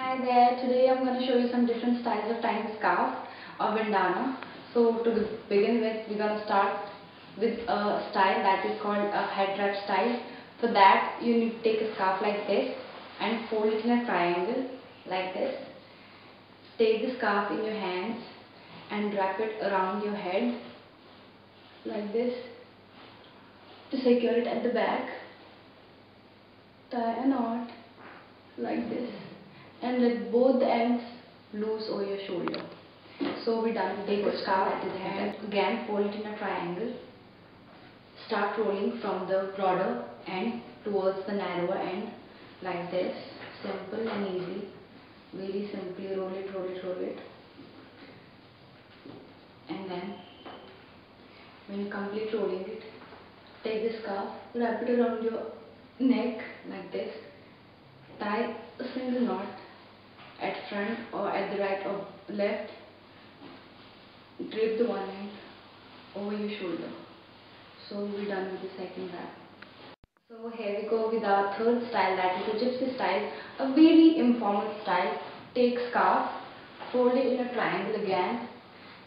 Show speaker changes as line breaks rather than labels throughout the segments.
Hi there, today I'm going to show you some different styles of tying scarf or bandana. So to begin with, we're going to start with a style that is called a head wrap style. For that, you need to take a scarf like this and fold it in a triangle like this. Take the scarf in your hands and wrap it around your head like this to secure it at the back. Tie a knot like this and let both the ends loose over your shoulder. So we're done. Take a scarf and again fold it in a triangle. Start rolling from the broader end towards the narrower end like this. Simple and easy. Very simply roll it, roll it, roll it. And then when you complete rolling it, take the scarf, wrap it around your neck like this. Tie a single knot at front or at the right or left. Drape the one end over your shoulder. So we're done with the second wrap. So here we go with our third style, that is the gypsy style, a very informal style. Take scarf, fold it in a triangle again,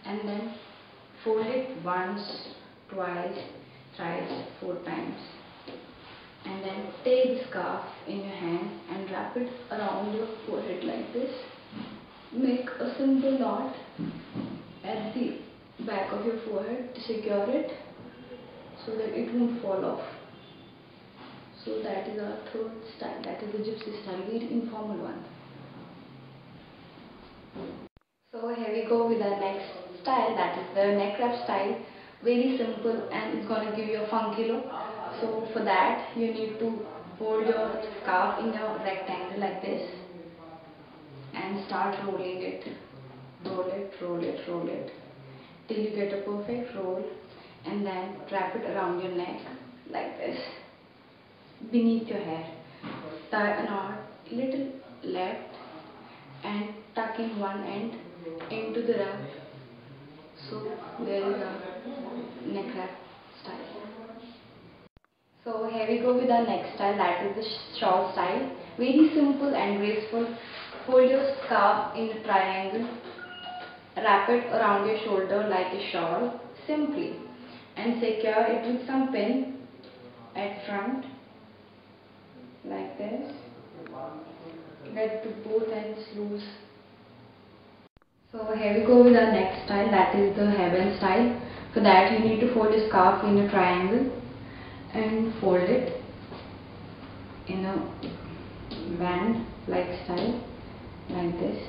and then fold it once, twice, thrice, 4 times. And then take the scarf in your hand and wrap it around your forehead like this. Make a simple knot at the back of your forehead to secure it so that it won't fall off. So that is our third style, that is the gypsy style, very informal one. So here we go with our next style, that is the neck wrap style. Very simple and it's going to give you a funky look. So for that you need to fold your scarf in a rectangle like this and start rolling it. Roll it, roll it, roll it till you get a perfect roll, and then wrap it around your neck like this beneath your hair. Tie a knot little left and tuck in one end into the wrap. So there is a neck wrap style. So here we go with our next style, that is the shawl style. Very simple and graceful. Fold your scarf in a triangle, wrap it around your shoulder like a shawl simply, and secure it with some pin at front like this. Let both ends loose. So here we go with our next style, that is the hairband style. For that you need to fold your scarf in a triangle and fold it in a band like style like this.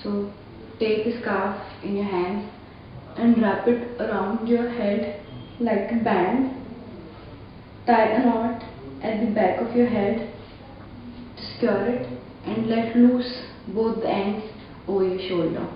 So take the scarf in your hands and wrap it around your head like a band. Tie a knot at the back of your head to secure it and let loose both the ends over your shoulder.